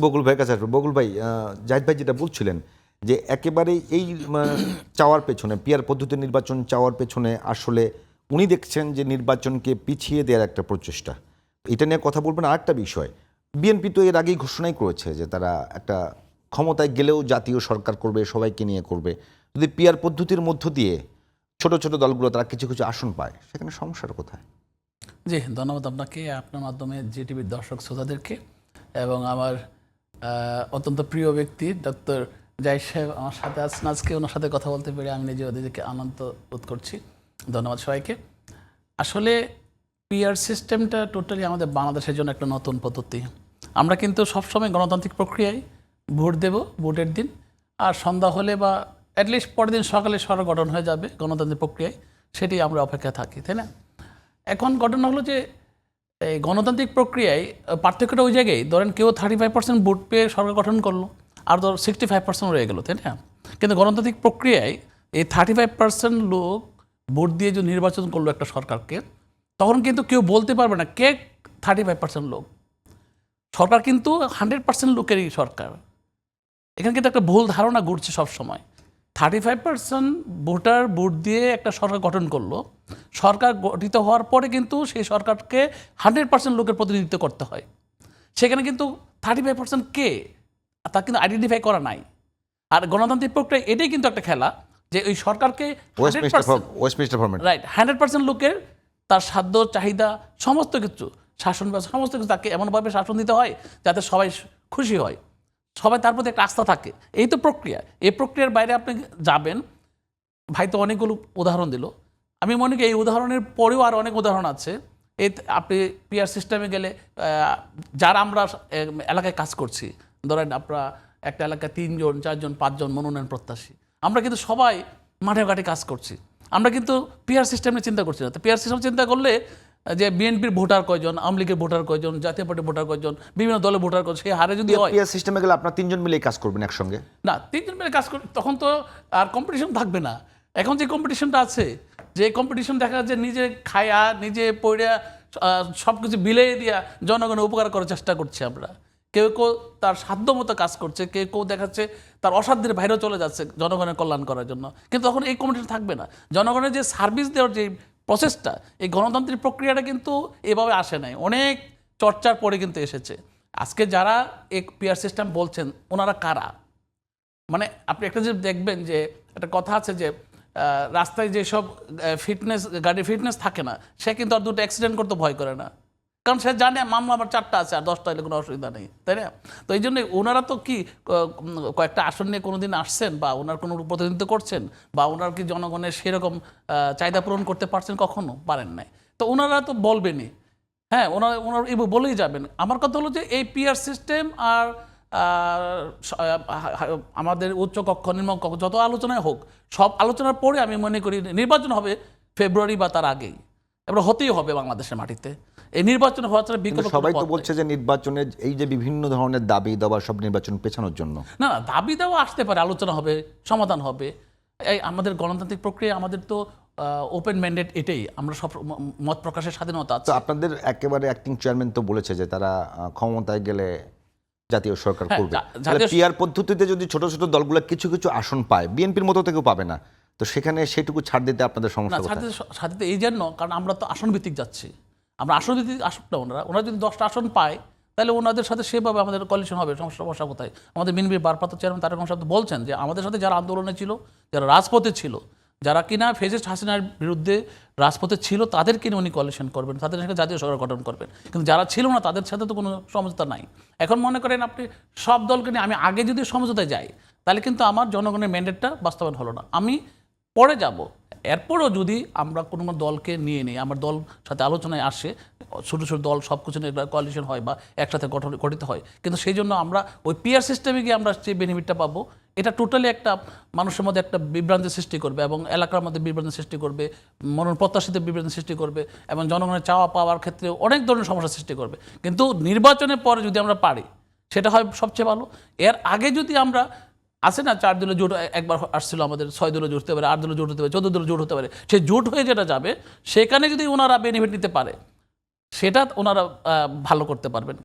বকুল ভাইয়ের কাছে আসবো। বকুল ভাই, জাহিদ ভাই যেটা বলছিলেন যে একেবারেই এই চাওয়ার পেছনে পিয়ার পদ্ধতি নির্বাচন চাওয়ার পেছনে আসলে উনি দেখছেন যে নির্বাচনকে পিছিয়ে দেওয়ার একটা প্রচেষ্টা। এটা নিয়ে কথা বলবেন। আরেকটা বিষয়, বিএনপি তো এর আগেই ঘোষণাই করেছে যে তারা একটা ক্ষমতায় গেলেও জাতীয় সরকার করবে, সবাইকে নিয়ে করবে। যদি পিয়ার পদ্ধতির মধ্য দিয়ে ছোট ছোট দলগুলো তারা কিছু কিছু আসন পায়, সেখানে সমস্যাটা কোথায়? জি, ধন্যবাদ আপনাকে, আপনার মাধ্যমে জিটিভির দর্শক শ্রোতাদেরকে এবং আমার অত্যন্ত প্রিয় ব্যক্তি ডক্টর জাহিদ সাহেব আমার সাথে আছেন। আজকে ওনার সাথে কথা বলতে পেরে আমি নিজে ওদেরকে আনন্দ বোধ করছি। ধন্যবাদ সবাইকে। আসলে পিআর সিস্টেমটা টোটালি আমাদের বাংলাদেশের জন্য একটা নতুন পদ্ধতি। আমরা কিন্তু সবসময় গণতান্ত্রিক প্রক্রিয়ায় ভোট দেব, ভোটের দিন, আর সন্ধ্যা হলে বা অ্যাটলিস্ট পরের দিন সকালে সরকার গঠন হয়ে যাবে গণতান্ত্রিক প্রক্রিয়ায়, সেটি আমরা অপেক্ষায় থাকি, তাই না? এখন ঘটনা হলো যে এই গণতান্ত্রিক প্রক্রিয়ায় পার্থক্যটা ওই জায়গায়, ধরেন কেউ 35% ভোট পেয়ে সরকার গঠন করলো, আর ধর 65% রয়ে গেলো, তাই না? কিন্তু গণতান্ত্রিক প্রক্রিয়ায় এই 35% লোক ভোট দিয়ে যদি নির্বাচন করলো একটা সরকারকে, তখন কিন্তু কেউ বলতে পারবে না কে 35% লোক। সরকার কিন্তু 100% লোকেরই সরকার। এখানে কিন্তু একটা ভুল ধারণা ঘুরছে সবসময়। 35% ভোটার ভোট দিয়ে একটা সরকার গঠন করলো, সরকার গঠিত হওয়ার পরে কিন্তু সেই সরকারকে 100% লোকের প্রতিনিধিত্ব করতে হয়। সেখানে কিন্তু 35% কে তা কিন্তু আইডেন্টিফাই করা নাই। আর গণতান্ত্রিক প্রক্রিয়া এটাই কিন্তু একটা খেলা যে ওই সরকারকে 100% রাইট 100% লোকের তার সাধ্য চাহিদা সমস্ত কিছু শাসন সমস্ত কিছু তাকে এমনভাবে শাসন দিতে হয় যাতে সবাই খুশি হয়, সবাই তার প্রতি একটা আস্থা থাকে। এই তো প্রক্রিয়া। এই প্রক্রিয়ার বাইরে আপনি যাবেন, ভাই তো অনেকগুলো উদাহরণ দিল। আমি মনে করি এই উদাহরণের পরেও আর অনেক উদাহরণ আছে। এই আপনি পিআর সিস্টেমে গেলে যারা আমরা এলাকায় কাজ করছি, ধরেন আপনারা একটা এলাকায় 3 জন 4 জন 5 জন মনোনয়ন প্রত্যাশী, আমরা কিন্তু সবাই মাঠে ঘাটে কাজ করছি। আমরা কিন্তু পিআর সিস্টেম নিয়ে চিন্তা করছি না। তো পিআর সিস্টেম চিন্তা করলে যে বিএনপির ভোটার কয়জন, আওয়ামী লীগের ভোটার কয়জন, জাতীয় পার্টির ভোটার কয়জন, বিভিন্ন দলের ভোটার কয়জন, সেই হারে যদি হয়, পিআর সিস্টেমে গেলে আপনার 3 জন মিলেই কাজ করবেন একসঙ্গে না 3 জন মিলে কাজ করবে, তখন তো আর কম্পিটিশন থাকবে না। এখন যে কম্পিটিশনটা আছে, যে কম্পিটিশন দেখা যাচ্ছে নিজে খায়া নিজে পড়া সব কিছু বিলিয়ে দিয়া জনগণের উপকার করার চেষ্টা করছে আমরা। কেউ কেউ তার সাধ্য মতো কাজ করছে, কেউ কেউ দেখাচ্ছে তার অসাধ্যের বাইরেও চলে যাচ্ছে জনগণের কল্যাণ করার জন্য। কিন্তু তখন এই কম্পিটিশন থাকবে না। জনগণের যে সার্ভিস দেওয়ার যে প্রসেসটা, এই গণতান্ত্রিক প্রক্রিয়াটা কিন্তু এভাবে আসে নাই, অনেক চর্চার পরে কিন্তু এসেছে। আজকে যারা এই পিআর সিস্টেম বলছেন ওনারা কারা? মানে আপনি একটা যে দেখবেন যে একটা কথা আছে যে রাস্তায় যেসব গাড়ির ফিটনেস থাকে না, সে কিন্তু আর দুটো অ্যাক্সিডেন্ট করতে ভয় করে না, কারণ সে জানে মামলা আমার 4টা আছে আর 10টা হলে কোনো অসুবিধা নেই, তাই না? তো এই জন্য ওনারা তো কি কয়েকটা আসন নিয়ে কোনোদিন আসছেন বা ওনার কোনো প্রতিনিধিত্ব করছেন, বা ওনার কি জনগণের সেরকম চাহিদা পূরণ করতে পারছেন? কখনো পারেন নাই। তো ওনারা তো বলবেনই, হ্যাঁ, ওনারা এই বলেই যাবেন। আমার কথা হলো যে এই পিআর সিস্টেম আর আমাদের উচ্চ কক্ষ নিম্ন কক্ষ যত আলোচনায় হোক, সব আলোচনার পরে আমি মনে করি নির্বাচন হবে ফেব্রুয়ারি বা তার আগেই, এবার হতেই হবে বাংলাদেশের মাটিতে। এই নির্বাচন হওয়া ছাড়া বিকল্প সবাই তো বলছে যে নির্বাচনের এই যে বিভিন্ন ধরনের দাবি দাবা সব নির্বাচন পেছানোর জন্য। না না, দাবি দেওয়া আসতে পারে, আলোচনা হবে, সমাধান হবে। এই আমাদের গণতান্ত্রিক প্রক্রিয়া, আমাদের তো ওপেন ম্যান্ডেট, এটাই আমরা সব মত প্রকাশের স্বাধীনতা আছে। তো আপনাদের একেবারে অ্যাক্টিং চেয়ারম্যান তো বলেছে যে তারা ক্ষমতায় গেলে জাতীয় সরকার করবে। পিআর পদ্ধতিতে যদি ছোট ছোট দলগুলো কিছু কিছু আসন পায়, বিএনপির মতো থেকেও পাবে না, তো সেখানে সেটুকু ছাড় দিতে আপনাদের সমস্যা কোথায়? ছাড় দিতে এই জন্য, কারণ আমরা তো আসন ভিত্তিক যাচ্ছি। আমরা আসন ভিত্তিক আসন না, ওনারা যদি 10টা আসন পায় তাহলে ওনাদের সাথে সেভাবে আমাদের কোয়ালিশন হবে। সমস্যা কোথায়? আমাদের বিএনপির ভারপ্রাপ্ত চেয়ারম্যান তারেক রহমান সাহেব বলছেন যে আমাদের সাথে যারা আন্দোলনে ছিল, যারা রাজপথে ছিল, যারা কিনা ফেসিস্ট হাসিনার বিরুদ্ধে রাজপথে ছিল, তাদেরকে নিয়ে উনি কোয়ালিশন করবেন, তাদের সাথে জাতীয় সরকার গঠন করবেন। কিন্তু যারা ছিল না তাদের সাথে তো কোনো সমঝোতা নাই। এখন মনে করেন আপনি সব দলকে নিয়ে আমি আগে যদি সমঝোতায় যাই, তাহলে কিন্তু আমার জনগণের ম্যান্ডেটটা বাস্তবায়ন হলো না, আমি পরে যাব। এরপরও যদি আমরা কোনো দলকে নিয়ে নিই, আমার দল সাথে আলোচনায় আসে, ছোটো ছোটো দল সব কিছু নিয়ে কোয়ালিশন হয় বা একসাথে গঠিত হয়, কিন্তু সেই জন্য আমরা ওই পিআর সিস্টেমে গিয়ে আমরা যে বেনিফিটটা পাবো, এটা টোটালি একটা মানুষের মধ্যে একটা বিভ্রান্তি সৃষ্টি করবে এবং এলাকার মধ্যে বিভ্রান্তি সৃষ্টি করবে, প্রত্যাশিত বিভ্রান্তি সৃষ্টি করবে এবং জনগণের চাওয়া পাওয়ার ক্ষেত্রে অনেক ধরনের সমস্যা সৃষ্টি করবে। কিন্তু নির্বাচনের পরে যদি আমরা পারি, সেটা হয় সবচেয়ে ভালো। এর আগে যদি আমরা আছে না 4 দলীয় জোট একবার আসছিল, আমাদের 6 দলীয় জোট হতে পারে, 8 দলীয় জোট হতে পারে, 14 দলীয় জোট হতে পারে, সেই জোট হয়ে যেটা যাবে সেখানে যদি ওনারা বেনিফিট নিতে পারে, সেটা ওনারা ভালো করতে পারবেন।